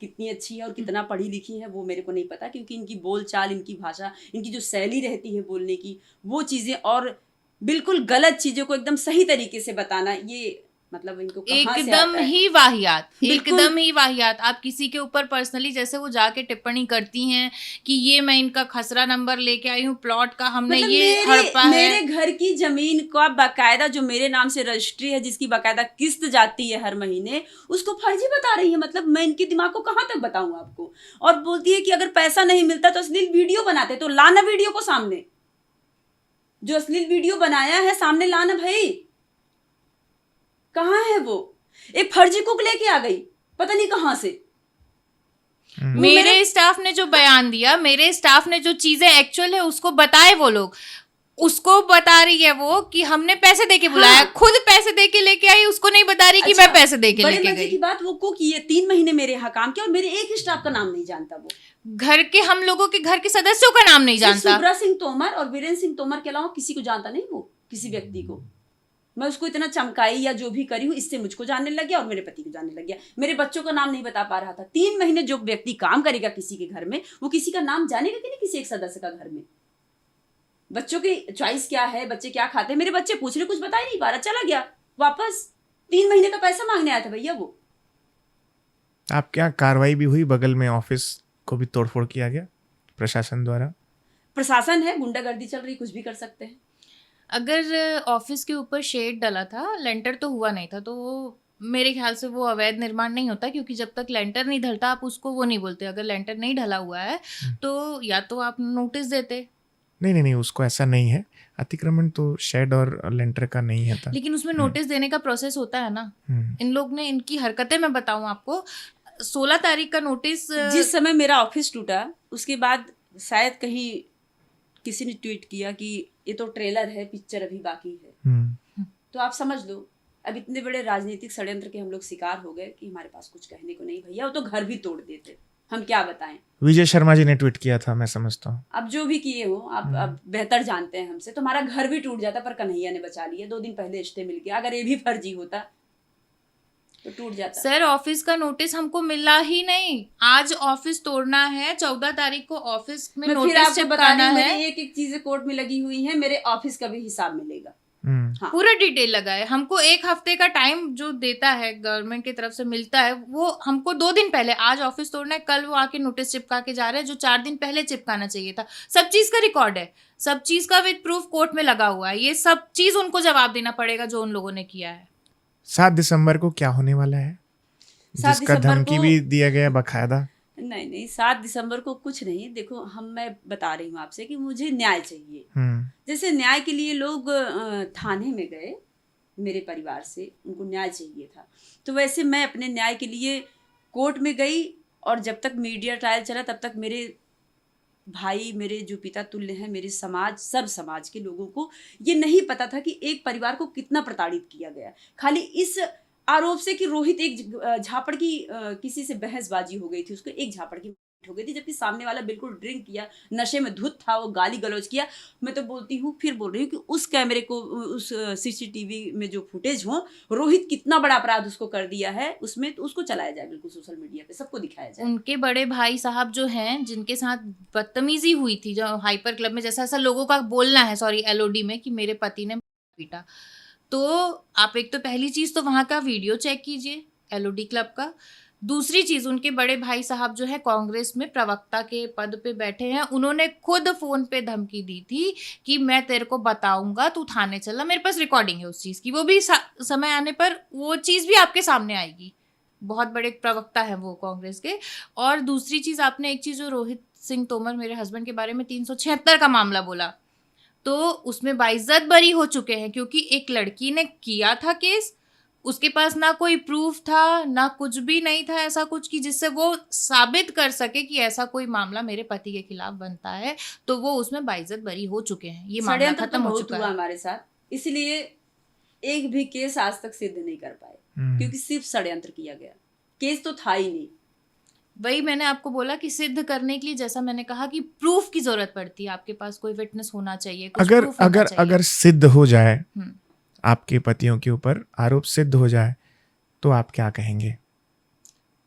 कितनी अच्छी है और कितना पढ़ी लिखी है वो मेरे को नहीं पता, क्योंकि इनकी बोलचाल, इनकी भाषा, इनकी जो शैली रहती है बोलने की, वो चीजें और बिल्कुल गलत चीजों को एकदम सही तरीके से बताना, ये मतलब इनको कहाँ से आता है? ही वाहियात, एकदम ही वाहियात। आप किसी के ऊपर पर्सनली जैसे वो जाके टिप्पणी करती हैं कि ये मैं इनका खसरा नंबर लेके आई हूँ प्लॉट का, हमने मतलब ये हड़पा है। मेरे घर की जमीन का बाकायदा जो मेरे नाम से रजिस्ट्री है, जिसकी बाकायदा किस्त जाती है हर महीने, उसको फर्जी बता रही है। मतलब मैं इनके दिमाग को कहाँ तक बताऊं आपको। और बोलती है कि अगर पैसा नहीं मिलता तो अश्लील वीडियो बनाते, तो लाना वीडियो को सामने, जो अश्लील वीडियो बनाया है सामने लाना भाई। कहाँ है वो? एक फर्जी कुक लेके आ गई पता नहीं कहाँ से। मेरे स्टाफ ने जो बयान दिया, मेरे स्टाफ ने जो चीजें एक्चुअल है उसको बताए, वो लोग उसको बता रही है वो कि हमने पैसे देके बुलाया। हाँ। खुद पैसे देके लेके आई, उसको नहीं बता रही कि मैं पैसे देके लेके गई। बड़े मजे की बात, वो कुक ये 3 महीने मेरे यहाँ काम किया और मेरे एक ही स्टाफ का नाम नहीं जानता। वो घर के, हम लोगों के घर के सदस्यों का नाम नहीं जानता। सुब्रा सिंह तोमर और वीरेंद्र सिंह तोमर के अलावा किसी को जानता नहीं वो, किसी व्यक्ति को। मैं उसको इतना चमकाई या जो भी करी हूँ, इससे मुझको जानने लग गया और मेरे पति को जानने लग गया। मेरे बच्चों का नाम नहीं बता पा रहा था। 3 महीने जो व्यक्ति काम करेगा किसी के घर में, वो किसी का नाम जानेगा कि नहीं? किसी एक सदस्य का घर में बच्चों की चॉइस क्या है, बच्चे क्या खाते हैं, मेरे बच्चे पूछ रहे, कुछ बता ही नहीं पा रहा, चला गया वापस। 3 महीने का पैसा मांगने आया था भैया वो। आपके यहाँ कार्रवाई भी हुई, बगल में ऑफिस को भी तोड़फोड़ किया गया प्रशासन द्वारा? प्रशासन है, गुंडागर्दी चल रही, कुछ भी कर सकते हैं। अगर ऑफिस के ऊपर शेड डला था, लेंटर तो हुआ नहीं था, तो मेरे ख्याल से वो अवैध निर्माण नहीं होता, क्योंकि जब तक लेंटर नहीं ढलता आप उसको वो नहीं बोलते। अगर लेंटर नहीं ढला हुआ है तो या तो आप नोटिस देते। नहीं, उसको ऐसा नहीं है। अतिक्रमण तो शेड और लेंटर का नहीं है था, लेकिन उसमें नोटिस देने का प्रोसेस होता है ना। इन लोग ने, इनकी हरकतें मैं बताऊं आपको, 16 तारीख का नोटिस, जिस समय मेरा ऑफिस टूटा उसके बाद शायद कहीं किसी ने ट्वीट किया कि ये तो ट्रेलर है, पिक्चर अभी बाकी है। तो आप समझ लो, अब इतने बड़े राजनीतिक षड्यंत्र के हम लोग शिकार हो गए कि हमारे पास कुछ कहने को नहीं भैया। वो तो घर भी तोड़ देते, हम क्या बताएं। विजय शर्मा जी ने ट्वीट किया था, मैं समझता हूँ। अब जो भी किए हो आप अब बेहतर जानते हैं हमसे। तो हमारा घर भी टूट जाता, पर कन्हैया ने बचा लिया। 2 दिन पहले स्टे मिल गया। अगर ये भी फर्जी होता तो टूट जाता। सर, ऑफिस का नोटिस हमको मिला ही नहीं। आज ऑफिस तोड़ना है, 14 तारीख को ऑफिस में नोटिस चिपकाना है। एक चीजें कोर्ट में लगी हुई है, मेरे ऑफिस का भी हिसाब मिलेगा। हाँ। पूरा डिटेल लगा है। हमको 1 हफ्ते का टाइम जो देता है गवर्नमेंट की तरफ से मिलता है, वो हमको 2 दिन पहले, आज ऑफिस तोड़ना है, कल वो आके नोटिस चिपका के जा रहे हैं, जो 4 दिन पहले चिपकाना चाहिए था। सब चीज का रिकॉर्ड है, सब चीज का विद प्रूफ कोर्ट में लगा हुआ है। ये सब चीज उनको जवाब देना पड़ेगा जो उन लोगों ने किया है। 7 दिसंबर को क्या होने वाला है, जिसका धमकी भी दिया गया बाकायदा? नहीं, 7 दिसंबर को कुछ नहीं। देखो, मैं बता रही हूँ आपसे कि मुझे न्याय चाहिए। जैसे न्याय के लिए लोग थाने में गए मेरे परिवार से, उनको न्याय चाहिए था, तो वैसे मैं अपने न्याय के लिए कोर्ट में गई। और जब तक मीडिया ट्रायल चला तब तक मेरे भाई, मेरे जो पिता तुल्य हैं, मेरे समाज, सब समाज के लोगों को ये नहीं पता था कि एक परिवार को कितना प्रताड़ित किया गया। खाली इस आरोप से कि रोहित एक झापड़ की किसी से बहसबाजी हो गई थी, उसको एक झापड़ की हो गई थी, जबकि सामने वाला बिल्कुल ड्रिंक किया, नशे में धुत था, वो गाली गलौज किया। मैं तो बोलती हूँ, फिर बोल रही हूँ कि उस कैमरे को, उस CCTV में जो फुटेज हो, रोहित कितना बड़ा अपराध उसको कर दिया है उसमें, तो उसको चलाया जाए बिल्कुल सोशल मीडिया पे, सबको दिखाया जाए। उनके बड़े भाई साहब जो हैं, जिनके साथ बदतमीजी हुई थी, जो हाइपर क्लब में जैसा ऐसा लोगों का बोलना है, सॉरी LOD में, कि मेरे पति ने पीटा, तो आप एक तो पहली चीज तो वहां का वीडियो चेक कीजिए LOD क्लब का। दूसरी चीज, उनके बड़े भाई साहब जो है कांग्रेस में प्रवक्ता के पद पे बैठे हैं, उन्होंने खुद फोन पे धमकी दी थी कि मैं तेरे को बताऊंगा, तू थाने चला। मेरे पास रिकॉर्डिंग है उस चीज की, वो भी समय आने पर वो चीज भी आपके सामने आएगी। बहुत बड़े प्रवक्ता हैं वो कांग्रेस के। और दूसरी चीज, आपने एक चीज जो रोहित सिंह तोमर मेरे हस्बैंड के बारे में 376 का मामला बोला, तो उसमें बाइज्जत बरी हो चुके हैं, क्योंकि एक लड़की ने किया था केस, उसके पास ना कोई प्रूफ था, ना कुछ भी नहीं था ऐसा कुछ कि जिससे वो साबित कर सके कि ऐसा कोई मामला मेरे पति के खिलाफ बनता है, तो वो उसमें बाइज्जत बरी हो चुके हैं। ये मामला षड्यंत्र खत्म तो हो बहुत चुका हुआ है हमारे साथ, इसलिए एक भी केस आज तक सिद्ध नहीं कर पाए, क्योंकि सिर्फ षड्यंत्र किया गया, केस तो था ही नहीं। वही मैंने आपको बोला कि सिद्ध करने के लिए, जैसा मैंने कहा कि प्रूफ की जरूरत पड़ती है, आपके पास कोई विटनेस होना चाहिए, कुछ अगर proof होना अगर चाहिए। अगर सिद्ध हो जाए, हम्म। आपके पतियों के ऊपर आरोप सिद्ध हो जाए, तो आप क्या कहेंगे?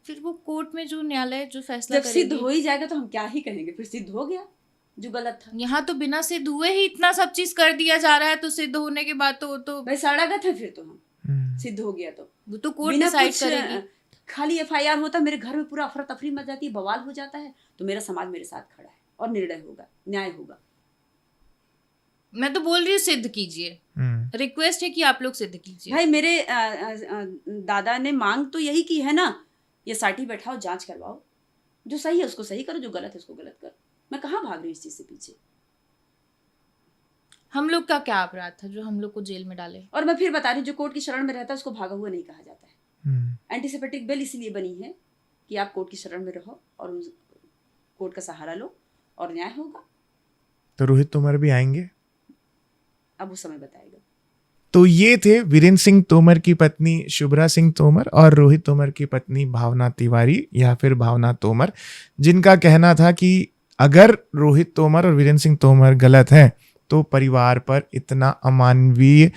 फिर वो कोर्ट में जो न्यायालय जो फैसला जब सिद्ध करेगी। हो ही जाएगा तो हम क्या ही कहेंगे, फिर सिद्ध हो गया जो गलत था। यहाँ तो बिना सिद्ध हुए ही इतना सब चीज कर दिया जा रहा है, तो सिद्ध होने के बाद तो भाई सड़ागत है फिर तो हम, हम्म। सिद्ध हो गया तो वो तो कोर्ट बिना डिसाइड कुछ करेगी। खाली एफआईआर होता, मेरे घर में पूरा अफरा तफरी मच जाती है, बवाल हो जाता है, तो मेरा समाज मेरे साथ खड़ा है और निर्णय होगा, न्याय होगा। मैं तो बोल रही हूँ सिद्ध कीजिए, रिक्वेस्ट है कि आप लोग सिद्ध कीजिए। भाई मेरे दादा ने मांग तो यही की है ना, ये साठी बैठाओ, जांच करवाओ, जो सही है उसको सही करो, जो गलत है उसको गलत करो। मैं कहाँ भाग रही हूँ इस चीज से पीछे। हम लोग का क्या अपराध था जो हम लोग को जेल में डाले? और मैं फिर बता रही हूँ, जो कोर्ट की शरण में रहता है उसको भागा हुआ नहीं कहा जाता है। एंटीसिपेटिक बिल इसीलिए बनी है कि आप कोर्ट की शरण में रहो और उस कोर्ट का सहारा लो और न्याय होगा। तो रोहित तोमर भी आएंगे? अब वो समय बताएगा। तो ये थे वीरेंद्र सिंह तोमर की पत्नी शुभ्रा सिंह तोमर और रोहित तोमर की पत्नी भावना तिवारी या फिर भावना तोमर, जिनका कहना था कि अगर रोहित तोमर और वीरेंद्र सिंह तोमर गलत हैं तो परिवार पर इतना अमानवीय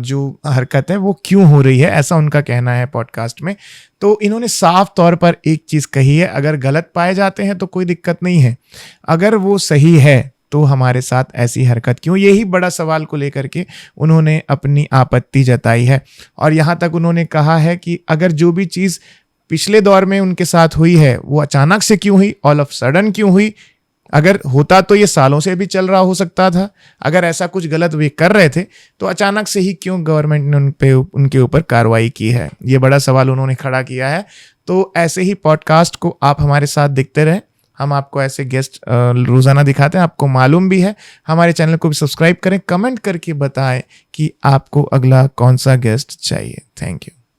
जो हरकत है वो क्यों हो रही है, ऐसा उनका कहना है पॉडकास्ट में। तो इन्होंने साफ तौर पर एक चीज़ कही है, अगर गलत पाए जाते हैं तो कोई दिक्कत नहीं है, अगर वो सही है तो हमारे साथ ऐसी हरकत क्यों, यही बड़ा सवाल को लेकर के उन्होंने अपनी आपत्ति जताई है। और यहाँ तक उन्होंने कहा है कि अगर जो भी चीज़ पिछले दौर में उनके साथ हुई है वो अचानक से क्यों हुई, ऑल ऑफ सडन क्यों हुई, अगर होता तो ये सालों से भी चल रहा हो सकता था। अगर ऐसा कुछ गलत वे कर रहे थे तो अचानक से ही क्यों गवर्नमेंट ने उनके ऊपर कार्रवाई की है, ये बड़ा सवाल उन्होंने खड़ा किया है। तो ऐसे ही पॉडकास्ट को आप हमारे साथ देखते रहें, हम आपको ऐसे गेस्ट रोजाना दिखाते हैं, आपको मालूम भी है। हमारे चैनल को भी सब्सक्राइब करें, कमेंट करके बताएं कि आपको अगला कौन सा गेस्ट चाहिए। Thank you.